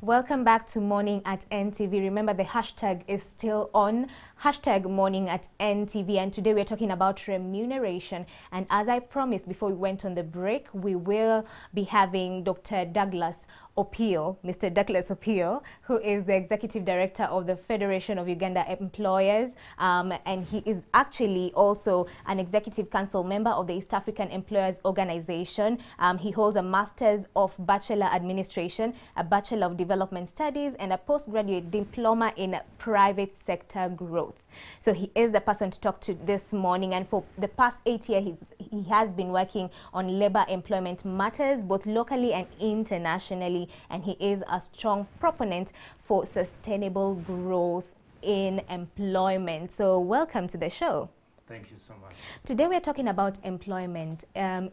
Welcome back to Morning at NTV. Remember, the hashtag is still on, hashtag Morning at NTV, and today we're talking about remuneration. And as I promised before we went on the break, we will be having Dr. Douglas Opio, Mr. Douglas Opio, who is the Executive Director of the Federation of Uganda Employers, and he is actually also an Executive Council member of the East African Employers Organization. He holds a Master's of Bachelor Administration, a Bachelor of Development Studies, and a postgraduate diploma in private sector growth. So he is the person to talk to this morning, and for the past 8 years he has been working on labor employment matters both locally and internationally, and he is a strong proponent for sustainable growth in employment. So welcome to the show. Thank you so much. Today we are talking about employment.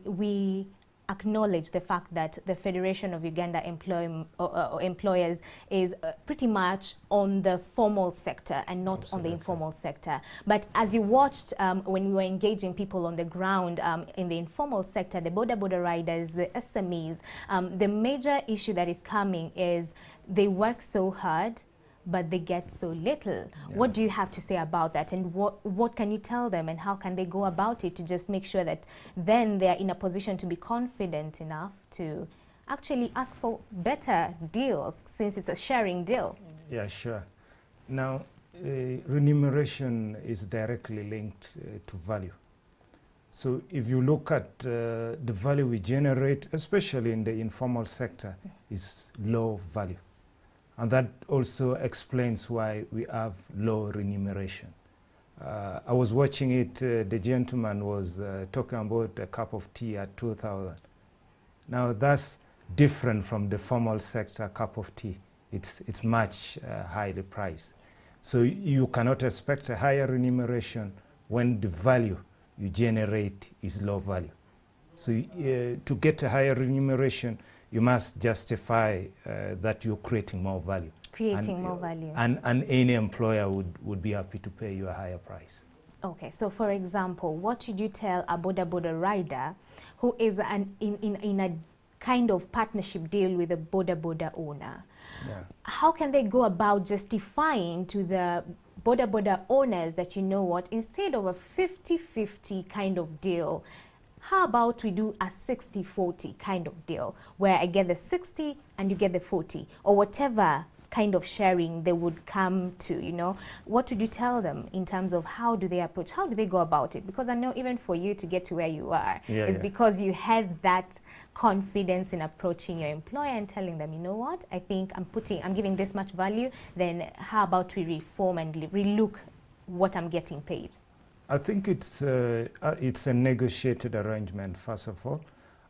We acknowledge the fact that the Federation of Uganda Employers is pretty much on the formal sector and not on the informal sector. But as you watched when we were engaging people on the ground in the informal sector, the border riders, the SMEs, the major issue that is coming is they work so hard but they get so little. Yeah. What do you have to say about that, and what can you tell them, and how can they go about it to just make sure that then they're in a position to be confident enough to actually ask for better deals, since it's a sharing deal? Yeah, sure. Now, remuneration is directly linked to value. So if you look at the value we generate, especially in the informal sector, is low value. And that also explains why we have low remuneration. I was watching it, the gentleman was talking about a cup of tea at 2,000. Now that's different from the formal sector cup of tea. It's much highly priced. So you cannot expect a higher remuneration when the value you generate is low value. So to get a higher remuneration, you must justify that you're creating more value. Creating more value. And any employer would be happy to pay you a higher price. Okay, so for example, what should you tell a border rider who is in a kind of partnership deal with a border owner? Yeah. How can they go about justifying to the border owners that, you know what, instead of a 50-50 kind of deal, how about we do a 60-40 kind of deal, where I get the 60 and you get the 40, or whatever kind of sharing they would come to, you know? What would you tell them in terms of how do they approach, how do they go about it? Because I know even for you to get to where you are, it's because you had that confidence in approaching your employer and telling them, you know what, I think I'm giving this much value, then how about we reform and relook what I'm getting paid? I think it's a negotiated arrangement, first of all.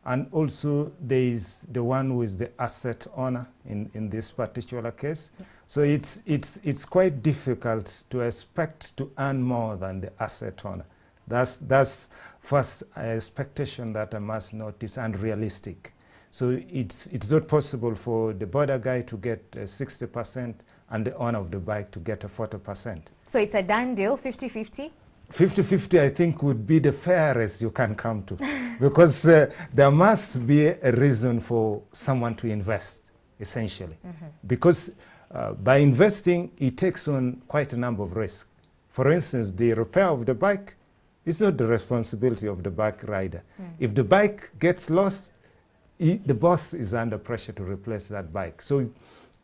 And also there is the one who is the asset owner in this particular case. Yes. So it's quite difficult to expect to earn more than the asset owner. That's first expectation that I must note is unrealistic. So it's not possible for the border guy to get 60% and the owner of the bike to get a 40%. So it's a done deal, 50-50? 50-50, I think, would be the fairest you can come to, because there must be a reason for someone to invest, essentially. Because by investing, it takes on quite a number of risks. For instance, the repair of the bike is not the responsibility of the bike rider. If the bike gets lost, the boss is under pressure to replace that bike. So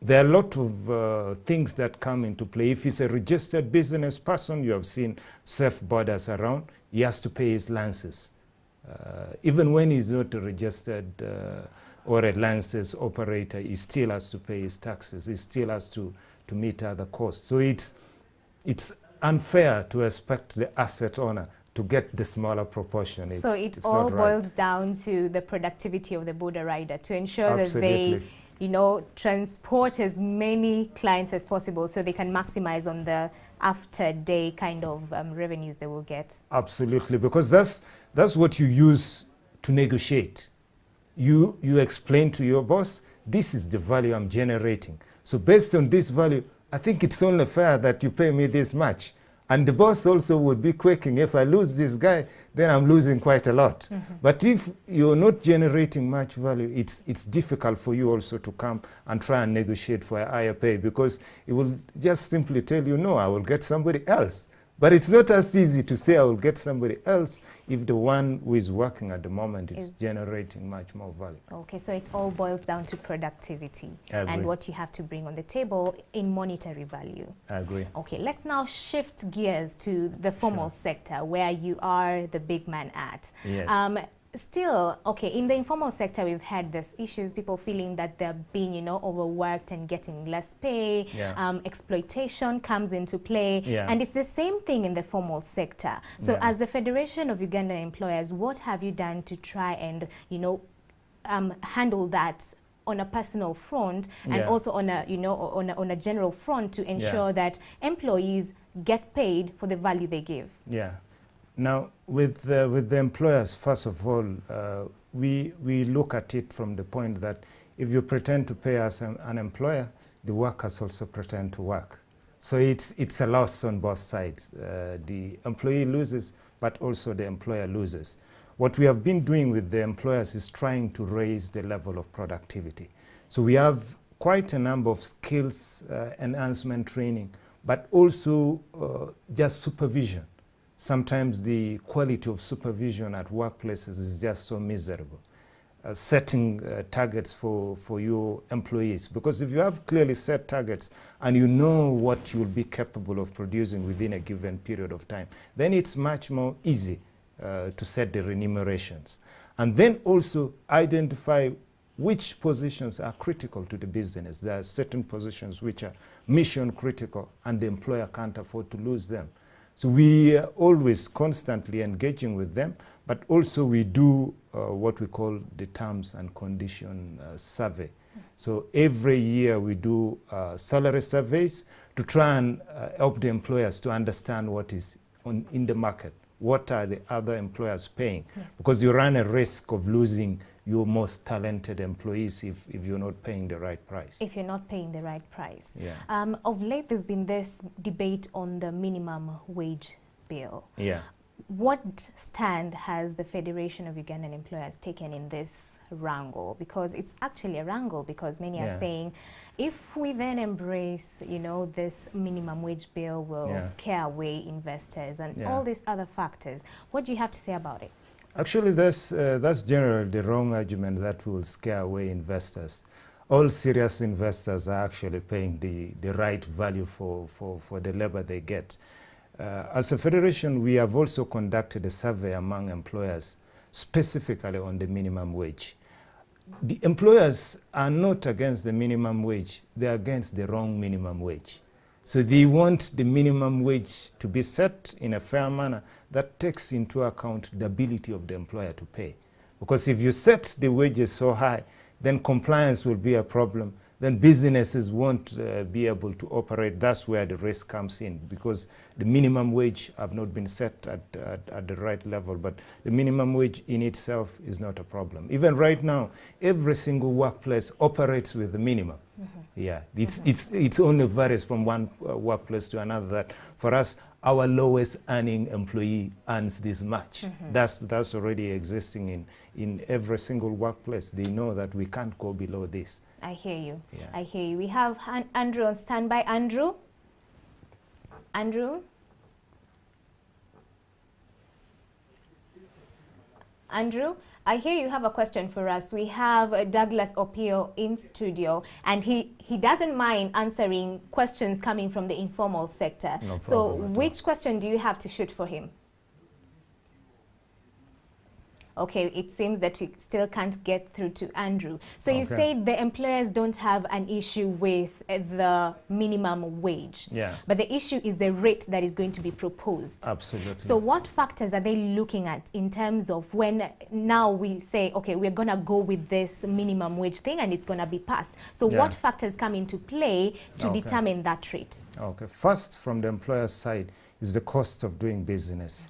there are a lot of things that come into play. If he's a registered business person, you have seen safe borders around, he has to pay his lances. Even when he's not a registered or a lances operator, he still has to pay his taxes. He still has to meet other costs. So it's unfair to expect the asset owner to get the smaller proportion. So it all boils down to the productivity of the border rider to ensure that they, you know, transport as many clients as possible so they can maximize on the after day kind of revenues they will get. Absolutely, because that's what you use to negotiate. You explain to your boss, this is the value I'm generating. So based on this value, I think it's only fair that you pay me this much. And the boss also would be quaking, if I lose this guy, then I'm losing quite a lot. But if you're not generating much value, it's difficult for you also to come and try and negotiate for a higher pay, because it will just simply tell you, no, I will get somebody else. But it's not as easy to say I will get somebody else if the one who is working at the moment is generating much more value. Okay, so it all boils down to productivity and what you have to bring on the table in monetary value. I agree. Okay, let's now shift gears to the formal sector, where you are the big man at. Yes. Still, okay, in the informal sector, we've had these issues, people feeling that they're being, you know, overworked and getting less pay. Exploitation comes into play. And it's the same thing in the formal sector. So as the Federation of Uganda Employers, what have you done to try and, you know, handle that on a personal front and also on a, you know, on a general front to ensure that employees get paid for the value they give? Now, with the employers, first of all, we look at it from the point that if you pretend to pay as an employer, the workers also pretend to work. So it's a loss on both sides. The employee loses, but also the employer loses. What we have been doing with the employers is trying to raise the level of productivity. So we have quite a number of skills enhancement training, but also just supervision. Sometimes the quality of supervision at workplaces is just so miserable. Setting targets for your employees, because if you have clearly set targets and you know what you'll be capable of producing within a given period of time, then it's much more easy to set the remunerations. And then also identify which positions are critical to the business. There are certain positions which are mission critical and the employer can't afford to lose them. So we are always constantly engaging with them, but also we do what we call the terms and condition survey. So every year we do salary surveys to try and help the employers to understand what is in the market. What are the other employers paying? Because you run a risk of losing your most talented employees if you're not paying the right price. If you're not paying the right price. Of late, there's been this debate on the minimum wage bill. What stand has the Federation of Ugandan Employers taken in this wrangle? Because it's actually a wrangle, because many are saying if we then embrace, you know, this minimum wage bill will scare away investors and all these other factors. What do you have to say about it? Actually, that's generally the wrong argument that will scare away investors. All serious investors are actually paying the right value for the labor they get. As a federation, we have also conducted a survey among employers specifically on the minimum wage. The employers are not against the minimum wage, they're against the wrong minimum wage. So they want the minimum wage to be set in a fair manner that takes into account the ability of the employer to pay. Because if you set the wages so high, then compliance will be a problem. Then businesses won't be able to operate. That's where the risk comes in, because the minimum wage have not been set at the right level. But the minimum wage in itself is not a problem. Even right now, every single workplace operates with the minimum. It only varies from one workplace to another. That for us, our lowest earning employee earns this much. That's already existing in every single workplace. They know that we can't go below this. I hear you. I hear you. We have Andrew on standby. Andrew? Andrew? Andrew, I hear you have a question for us. We have Douglas Opio in studio, and he doesn't mind answering questions coming from the informal sector. No problem. So which question do you have to shoot for him? Okay, it seems that we still can't get through to Andrew. So you say the employers don't have an issue with the minimum wage. But the issue is the rate that is going to be proposed. Absolutely. So what factors are they looking at in terms of when now we say, okay, we're going to go with this minimum wage thing and it's going to be passed. So what factors come into play to determine that rate? First, from the employer's side, is the cost of doing business.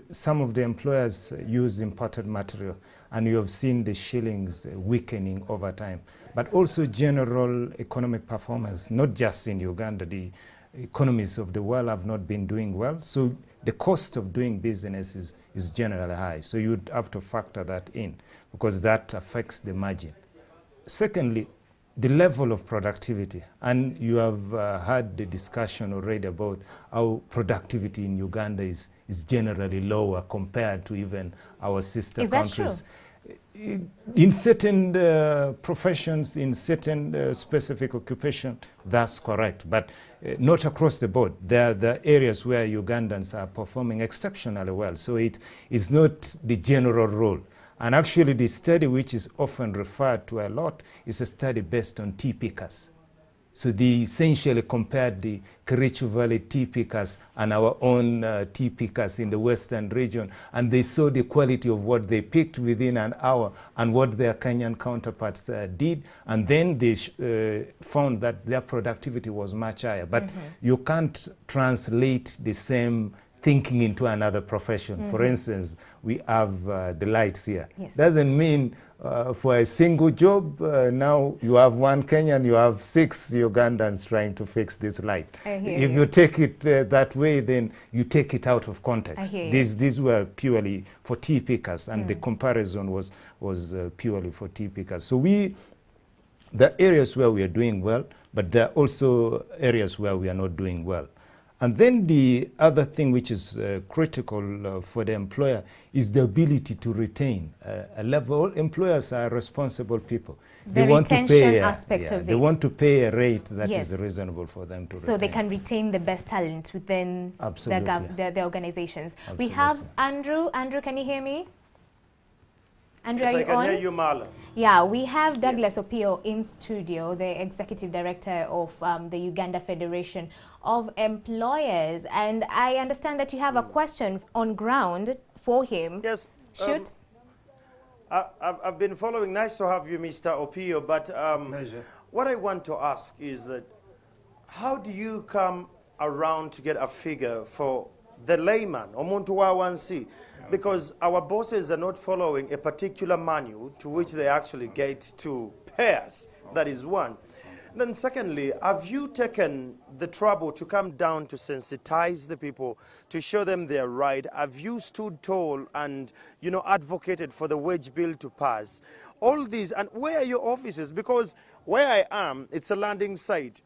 Some of the employers use imported material, and you have seen the shillings weakening over time. But also general economic performance, not just in Uganda. The economies of the world have not been doing well. So the cost of doing business is generally high. So you'd have to factor that in because that affects the margin. Secondly, the level of productivity. And you have had the discussion already about how productivity in Uganda is generally lower compared to even our sister countries. In certain professions, in certain specific occupation, that's correct, but not across the board. There are the areas where Ugandans are performing exceptionally well, so it is not the general rule. And actually the study which is often referred to a lot is a study based on tea pickers. So they essentially compared the Kericho Valley tea pickers and our own tea pickers in the western region, and they saw the quality of what they picked within an hour and what their Kenyan counterparts did, and then they found that their productivity was much higher. But you can't translate the same thinking into another profession. For instance, we have the lights here. Yes. Doesn't mean for a single job, now you have one Kenyan, you have 6 Ugandans trying to fix this light. If you take it that way, then you take it out of context. These were purely for tea pickers, and the comparison was purely for tea pickers. So there are areas where we are doing well, but there are also areas where we are not doing well. And then the other thing which is critical for the employer is the ability to retain a level. Employers are responsible people. They want to pay aspect of it. They want to pay a rate that is reasonable for them to retain. So they can retain the best talent within their organizations. Absolutely. We have Andrew. Andrew, can you hear me? Andrew, are you on? I can hear you, Marlon. Yeah, we have Douglas Opio in studio, the Executive Director of the Uganda Federation of Employers. And I understand that you have a question on ground for him. Yes. Shoot. I've been following. Nice to have you, Mr. Opio. But what I want to ask is that how do you come around to get a figure for the layman, Omuntu wa wansi? Because our bosses are not following a particular manual to which they actually get to pay us. That is one. Then secondly, have you taken the trouble to come down to sensitize the people, to show them their right? Have you stood tall and, you know, advocated for the wage bill to pass? All these, and where are your offices? Because where I am, it's a landing site.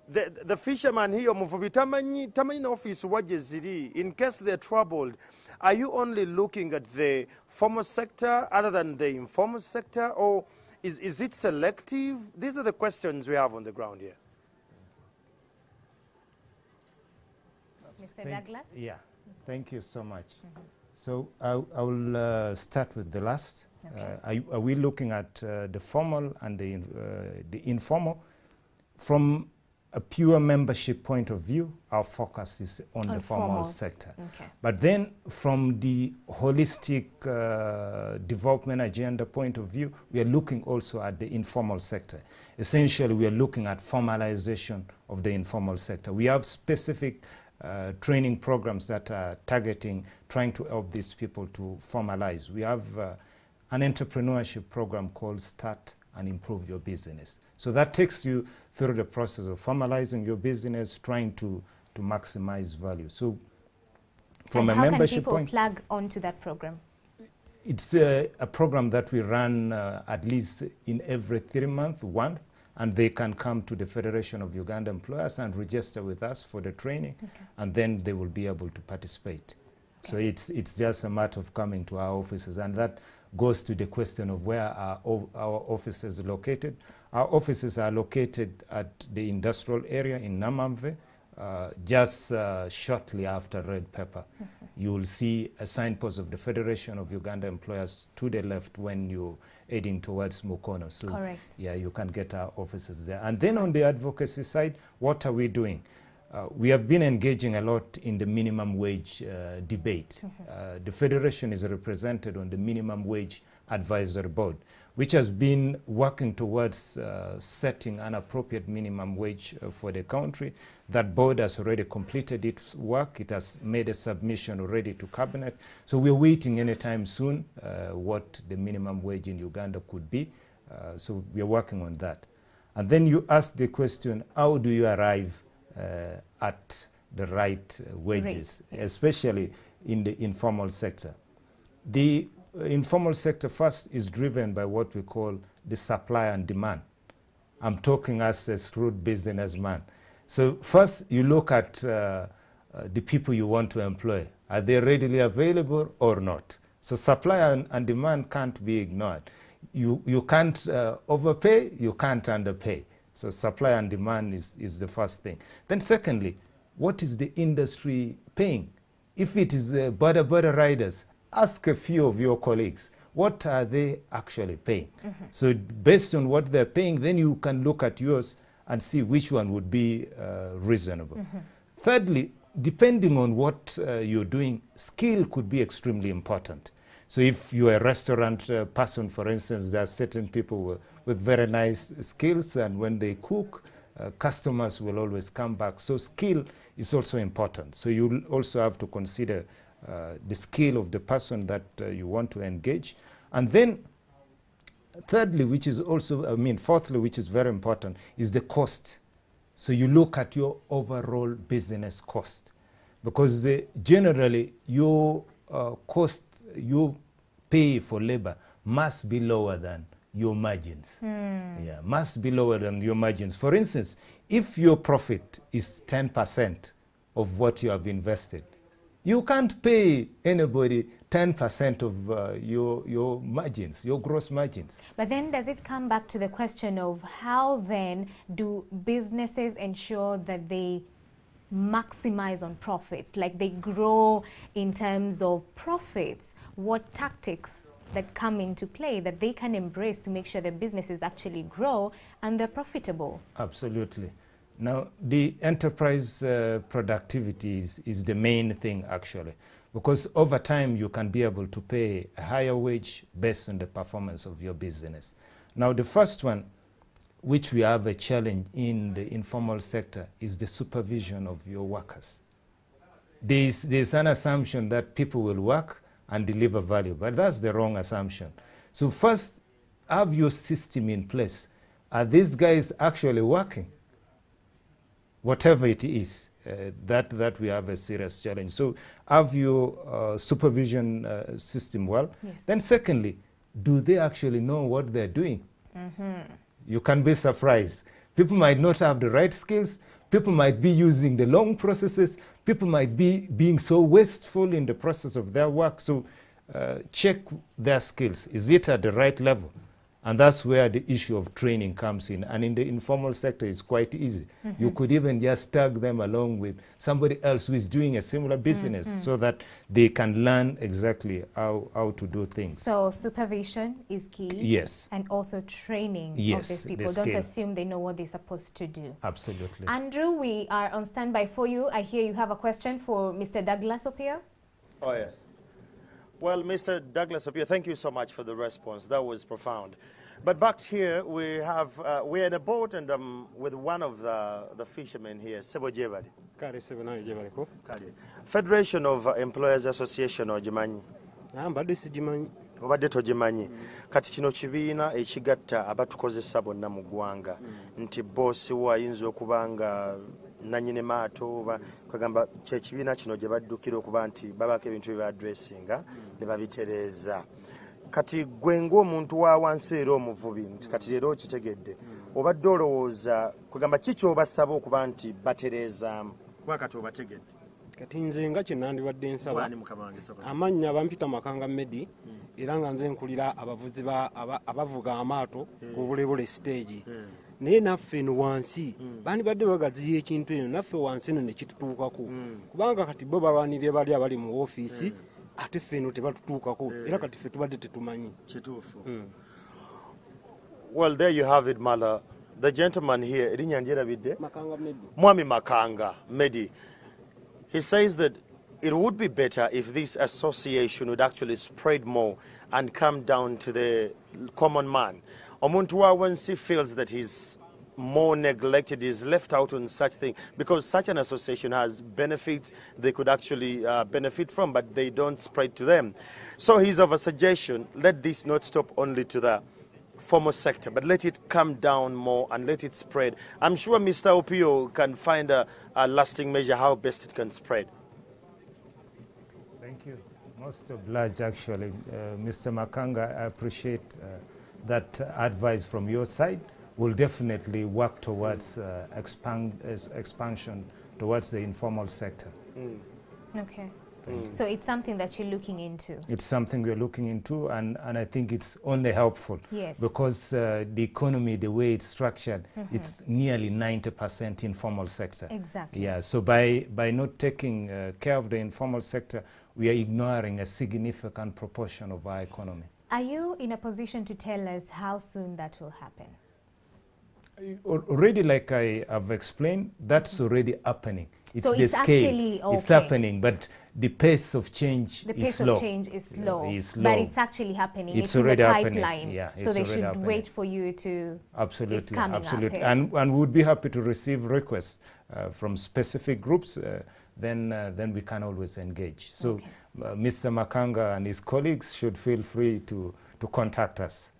The fisherman here, tamanyi office wajeziri, in case they're troubled. Are you only looking at the formal sector other than the informal sector, or is it selective? These are the questions we have on the ground here. Mr. Douglas? Yeah, thank you so much. So I will start with the last. Okay. Are we looking at the formal and the informal? From a pure membership point of view, our focus is on the formal sector. Okay. But then from the holistic development agenda point of view, we are looking also at the informal sector. Essentially, we are looking at formalization of the informal sector. We have specific training programs that are targeting, trying to help these people to formalize. We have an entrepreneurship program called Start and Improve Your Business. So that takes you through the process of formalizing your business, trying to maximize value. So from a membership point... How can people plug onto that program? It's a program that we run at least in every 3 months, once, and they can come to the Federation of Uganda Employers and register with us for the training, and then they will be able to participate. So it's just a matter of coming to our offices, and that goes to the question of where are our offices located. Our offices are located at the industrial area in Namamve, just shortly after Red Pepper. You will see a signpost of the Federation of Uganda Employers to the left when you're heading towards Mukono. So yeah, you can get our offices there. And then on the advocacy side, what are we doing? We have been engaging a lot in the minimum wage debate. The Federation is represented on the Minimum Wage Advisory Board, which has been working towards setting an appropriate minimum wage for the country. That board has already completed its work. It has made a submission already to Cabinet. So we're waiting anytime soon what the minimum wage in Uganda could be. So we're working on that. And then you ask the question, how do you arrive at the right wages, especially in the informal sector. The informal sector first is driven by what we call the supply and demand. I'm talking as a shrewd businessman. So first you look at the people you want to employ. Are they readily available or not? So supply and demand can't be ignored. You can't overpay, you can't underpay. So supply and demand is the first thing. Then secondly, what is the industry paying? If it is border riders, ask a few of your colleagues, what are they actually paying? So based on what they're paying, then you can look at yours and see which one would be reasonable. Thirdly, depending on what you're doing, skill could be extremely important. So if you're a restaurant person, for instance, there are certain people with very nice skills, and when they cook, customers will always come back. So skill is also important. So you also have to consider the skill of the person that you want to engage. And then thirdly, which is also, fourthly, which is very important, is the cost. So you look at your overall business cost, because generally your cost you pay for labor must be lower than your margins. Yeah, must be lower than your margins. For instance, if your profit is 10% of what you have invested, you can't pay anybody 10% of your margins, your gross margins. But then does it come back to the question of how then do businesses ensure that they maximize on profits, like they grow in terms of profits? What tactics that come into play that they can embrace to make sure their businesses actually grow and they're profitable? Absolutely. Now, the enterprise productivity is the main thing, actually, because over time you can be able to pay a higher wage based on the performance of your business. Now, the first one, which we have a challenge in the informal sector, is the supervision of your workers. There's an assumption that people will work and deliver value, but that's the wrong assumption. So first, have your system in place. Are these guys actually working? Whatever it is, that we have a serious challenge. So have your supervision system well. Yes. Then secondly, do they actually know what they're doing? You can be surprised. People might not have the right skills. People might be using the long processes. People might be being so wasteful in the process of their work. So check their skills. Is it at the right level? And that's where the issue of training comes in. And in the informal sector, it's quite easy. You could even just tag them along with somebody else who is doing a similar business so that they can learn exactly how to do things. So supervision is key. Yes. And also training of Yes, these people. the Don't skill. assume they know what they're supposed to do. Absolutely. Andrew, we are on standby for you. I hear you have a question for Mr. Douglas Opio. Oh, yes. Well, Mr. Douglas Opio, thank you so much for the response. That was profound. But back here, we're in a boat, and with one of the fishermen here, Sebo Jebali. Federation of Employers Association, ogimanyi? Obadde togimanyi. Kati kino kibiina ekigatta abatukozesa bonna mu ggwanga nti boosi wo ayinza okuba nga nannyini maato oba kagamba kyekibiina kino gye baddukira okuba nti babaako ebintu bye baadressinga ne babitereeza. Kati gwe ng'omuntu wa wansi era omuvubi nti kati leero okitegedde obadde olowooza kugamba ki ky'obasaba okuba nti batereezaamu kuba kati obategedde? Kati nze nga kye nandibadde nsaba amannya bampita Makanga Medi era nga nze nkulira abavuzi abavuga amaato ku bulebole stage. Naye naffe eno wansi bandibadde bagaziya ekintu eno naffe wansi eno ne kitutuukako kubanga kati bo babanire bali abali mu ofiisi ate ffe eno tebatutuukako era kati ffe tubadde tetumanyi kituufu. Well, there you have it, Mala. The gentleman here, erinnya ndyerabidde? Makanga Medi. Mwami Makanga Medi. He says that it would be better if this association would actually spread more and come down to the common man. Omuntu wa wansi feels that he's more neglected, is left out on such thing, because such an association has benefits they could actually benefit from, but they don't spread to them. So he's of a suggestion, let this not stop only to the formal sector, but let it come down more and let it spread. I'm sure Mr. Opio can find a lasting measure how best it can spread. Thank you. Most obliged, actually. Mr. Makanga, I appreciate that advice from your side. We'll definitely work towards expansion towards the informal sector. Okay. So it's something that you're looking into? It's something we're looking into, and I think it's only helpful. Yes. Because the economy, the way it's structured, it's nearly 90% informal sector. Exactly. Yeah, so by not taking care of the informal sector, we are ignoring a significant proportion of our economy. Are you in a position to tell us how soon that will happen? Already, like I have explained, that's already happening. It's so the it's scale. Actually, okay. It's happening, but the pace of change is slow. The pace of change is slow. It's slow. But it's actually happening. It's already in the happening. pipeline. Yeah, so they should happening. wait for you to... Absolutely, absolutely. Up, and we would be happy to receive requests from specific groups. Then we can always engage. So okay. Mr. Makanga and his colleagues should feel free to contact us.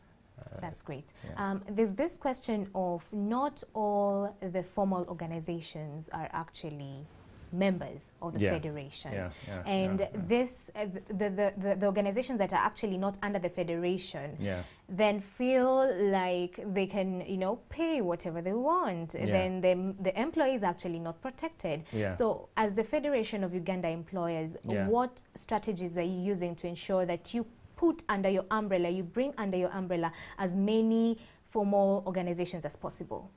That's great. Yeah. There's this question of not all the formal organizations are actually members of the Federation. And this, the organizations that are actually not under the Federation then feel like they can, you know, pay whatever they want. Then the employee is actually not protected. So as the Federation of Uganda Employers, what strategies are you using to ensure that you put under your umbrella, you bring under your umbrella as many formal organizations as possible?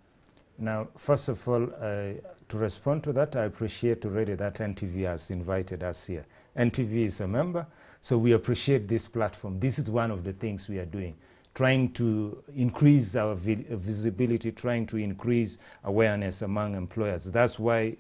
Now, first of all, to respond to that, I appreciate already that NTV has invited us here. NTV is a member, so we appreciate this platform. This is one of the things we are doing, trying to increase our visibility, trying to increase awareness among employers. That's why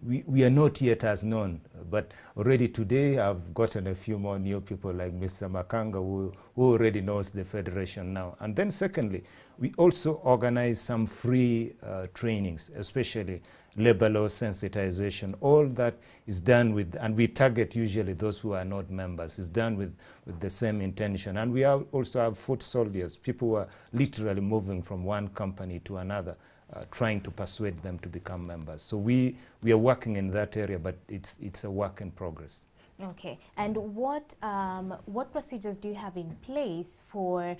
we are not yet as known, but already today I've gotten a few more new people like Mr. Makanga who already knows the Federation now. And then secondly, we also organize some free trainings, especially labor law sensitization. All that is done with, and we target usually those who are not members, is done with the same intention. And we also have foot soldiers, people who are literally moving from one company to another, trying to persuade them to become members. So we are working in that area, but it's a work in progress. Okay, and what procedures do you have in place for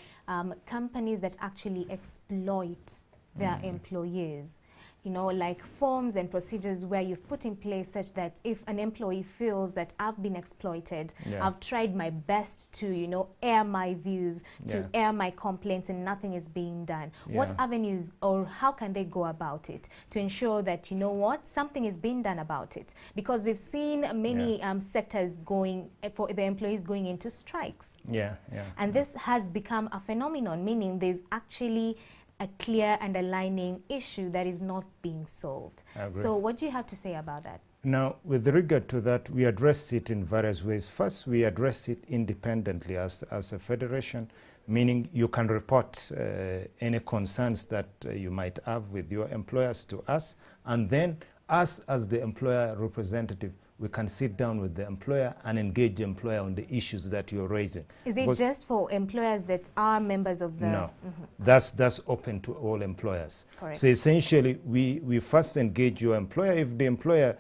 companies that actually exploit their employees? You know, like forms and procedures where you've put in place such that if an employee feels that I've been exploited, I've tried my best to, you know, air my views, to air my complaints, and nothing is being done. What avenues or how can they go about it to ensure that, you know what, something is being done about it? Because we've seen many sectors going, for the employees going into strikes. And this has become a phenomenon, meaning there's actually a clear and aligning issue that is not being solved. So what do you have to say about that? Now, with regard to that, we address it in various ways. First, we address it independently as a federation, meaning you can report any concerns that you might have with your employers to us, and then us as the employer representative, we can sit down with the employer and engage the employer on the issues that you're raising. Is it just for employers that are members of the... No, that's open to all employers. Correct. So essentially, we first engage your employer if the employer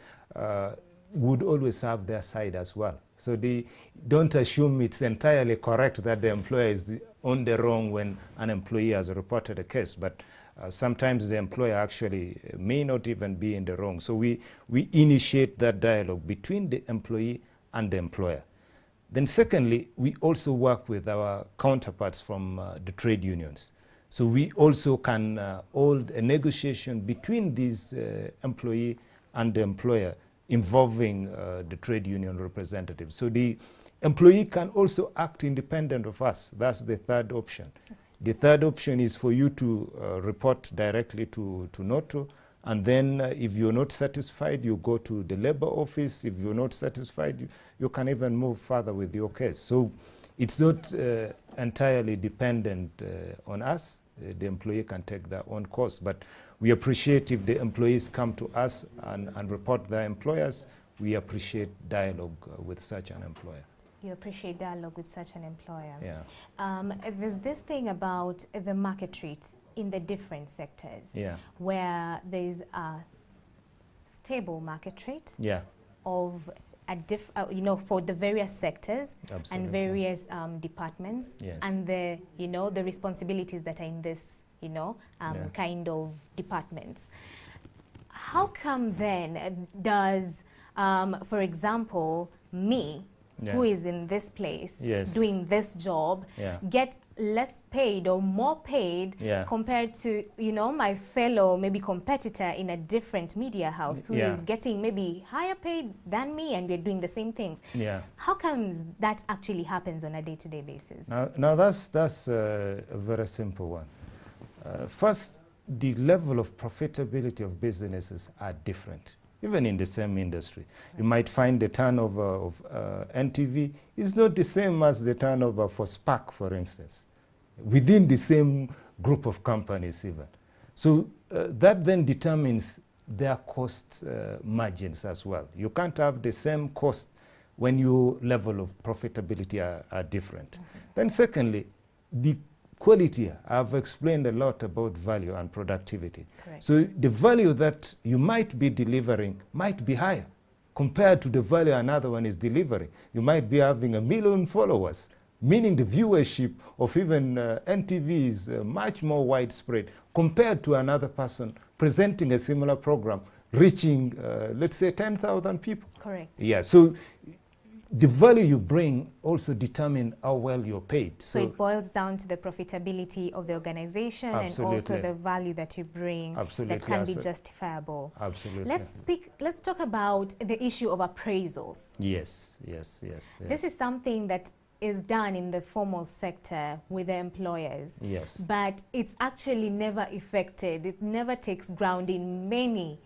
would always have their side as well. So they don't assume it's entirely correct that the employer is on the wrong when an employee has reported a case, but sometimes the employer actually may not even be in the wrong. So we initiate that dialogue between the employee and the employer. Then secondly, we also work with our counterparts from the trade unions. So we also can hold a negotiation between these employee and the employer involving the trade union representatives. So the employee can also act independent of us. That's the third option. The third option is for you to report directly to NOTO, and then if you're not satisfied, you go to the labor office. If you're not satisfied, you can even move further with your case. So it's not entirely dependent on us. The employee can take their own course, but we appreciate if the employees come to us and report their employers. We appreciate dialogue with such an employer. You appreciate dialogue with such an employer. Yeah. There's this thing about the market rate in the different sectors, Yeah. where there's a stable market rate Yeah. of for the various sectors. Absolutely. And various departments. Yes. And the the responsibilities that are in this kind of departments. How come then does, for example, me, who is in this place, doing this job, get less paid or more paid compared to, my fellow maybe competitor in a different media house who is getting maybe higher paid than me, and we're doing the same things? Yeah. How comes that actually happens on a day-to-day basis? Now that's a very simple one. First, the level of profitability of businesses are different. Even in the same industry, you might find the turnover of NTV is not the same as the turnover for Spark, for instance, within the same group of companies even. So that then determines their cost margins as well. You can't have the same cost when your level of profitability are different. Then secondly, the quality. I've explained a lot about value and productivity. Correct. So the value that you might be delivering might be higher compared to the value another one is delivering. You might be having 1 million followers, meaning the viewership of even NTV is much more widespread compared to another person presenting a similar program, reaching, let's say, 10,000 people. Correct. Yeah, so the value you bring also determine how well you're paid. So it boils down to the profitability of the organization and also the value that you bring that can be justifiable. Absolutely. Let's talk about the issue of appraisals. Yes. This is something that is done in the formal sector with the employers. Yes. But it's actually never effected. It never takes ground in many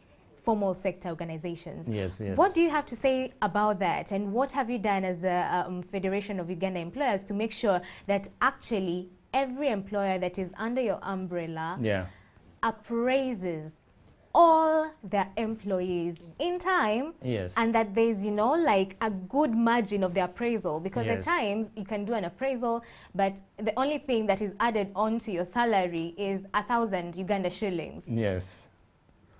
formal sector organizations. Yes. What do you have to say about that, and what have you done as the Federation of Uganda Employers to make sure that actually every employer that is under your umbrella appraises all their employees in time, and that there's like a good margin of the appraisal, because at times you can do an appraisal but the only thing that is added onto your salary is 1,000 Uganda shillings. Yes.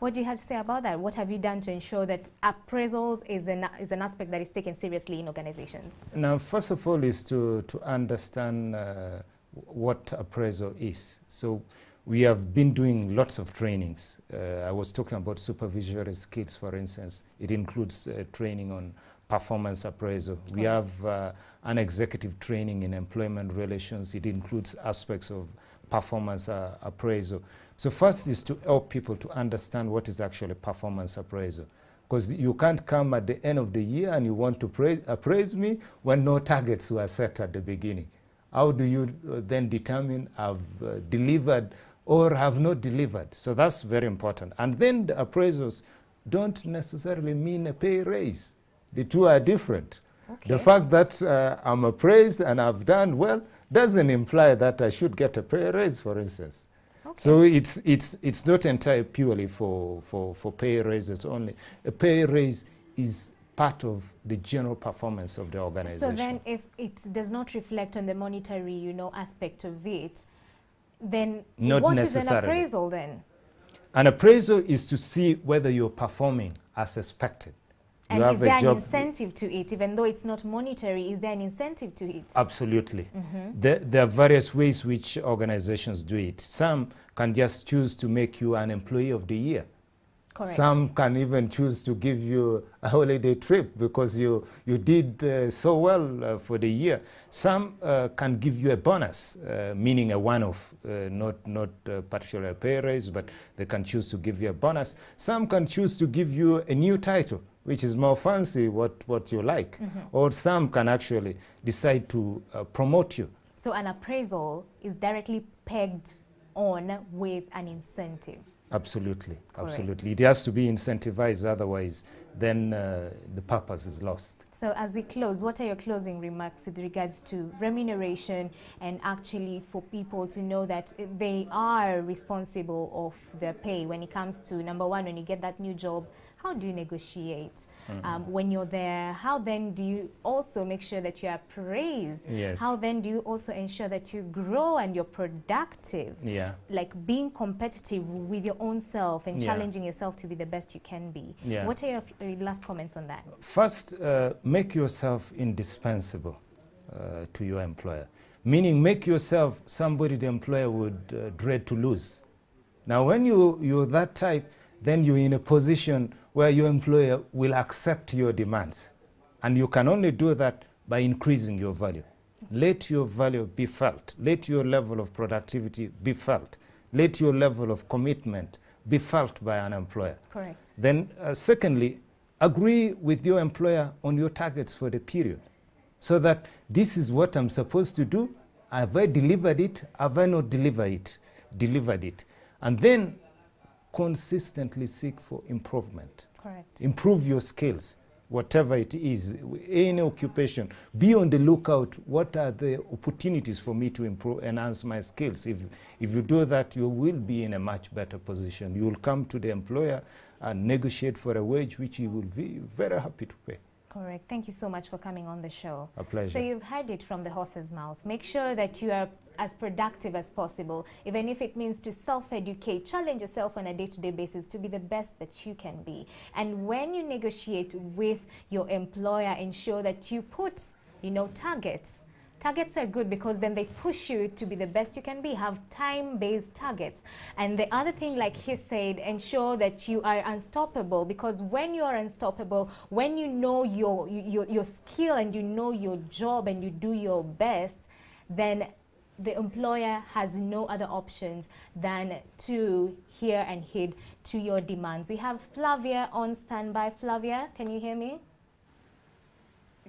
What do you have to say about that? What have you done to ensure that appraisals is an aspect that is taken seriously in organizations? Now, first of all, is to understand what appraisal is. So we have been doing lots of trainings. I was talking about supervisory skills, for instance. It includes training on performance appraisal. We have an executive training in employment relations. It includes aspects of performance appraisal. So first is to help people to understand what is actually performance appraisal. Because you can't come at the end of the year and you want to appraise me when no targets were set at the beginning. How do you then determine I've delivered or have not delivered? So that's very important. And then the appraisals don't necessarily mean a pay raise. The two are different. Okay. The fact that I'm appraised and I've done well doesn't imply that I should get a pay raise, for instance. Okay. So it's not entirely purely for pay raises only. A pay raise is part of the general performance of the organization. So then if it does not reflect on the monetary, aspect of it, then what is an appraisal then? An appraisal is to see whether you're performing as expected. And is there an incentive to it, even though it's not monetary? Is there an incentive to it? Absolutely. There are various ways which organizations do it. Some can just choose to make you an employee of the year. Correct. Some can even choose to give you a holiday trip because you did so well for the year. Some can give you a bonus, meaning a one-off, not particularly a pay raise, but they can choose to give you a bonus. Some can choose to give you a new title, which is more fancy, what you like. Or some can actually decide to promote you. So an appraisal is directly pegged on with an incentive. Absolutely, Correct. Absolutely. It has to be incentivized, otherwise then the purpose is lost. So as we close, what are your closing remarks with regards to remuneration and actually for people to know that they are responsible of their pay when it comes to, number one, when you get that new job, how do you negotiate when you're there? How then do you also make sure that you are praised? Yes. How then do you also ensure that you grow and you're productive? Yeah. Like being competitive with your own self and Yeah. challenging yourself to be the best you can be. Yeah. What are your last comments on that? First, make yourself indispensable to your employer. Meaning, make yourself somebody the employer would dread to lose. Now, when you're that type, then you're in a position where your employer will accept your demands. And you can only do that by increasing your value. Let your value be felt. Let your level of productivity be felt. Let your level of commitment be felt by an employer. Correct. Then, secondly, agree with your employer on your targets for the period, so that this is what I'm supposed to do. Have I delivered it? Have I not delivered it? And then consistently seek for improvement. Correct. Improve your skills, whatever it is, any occupation. Be on the lookout. What are the opportunities for me to improve, enhance my skills? If you do that, you will be in a much better position. You will come to the employer and negotiate for a wage which he will be very happy to pay. Correct. Thank you so much for coming on the show. A pleasure. So you've heard it from the horse's mouth. Make sure that you are as productive as possible, even if it means to self-educate, challenge yourself on a day-to-day basis to be the best that you can be. And when you negotiate with your employer, ensure that you put, targets. Targets are good because then they push you to be the best you can be. Have time-based targets. And the other thing, like he said, ensure that you are unstoppable, because when you are unstoppable, when you know your skill and you know your job and you do your best, then the employer has no other options than to hear and heed to your demands. We have Flavia on standby. Flavia, can you hear me?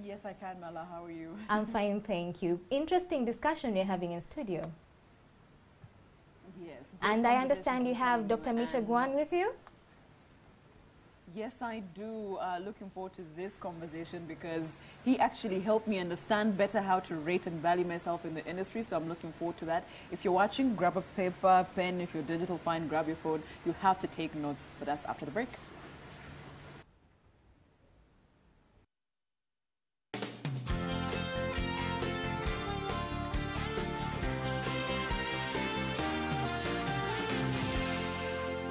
Yes, I can, Mala. How are you? I'm fine, thank you. Interesting discussion you're having in studio. Yes. And I understand you have Dr. Micha Gwan with you? Yes, I do. Looking forward to this conversation because he actually helped me understand better how to rate and value myself in the industry. So I'm looking forward to that. If you're watching, grab a paper, pen. If you're digital, fine, grab your phone. You have to take notes. But that's after the break.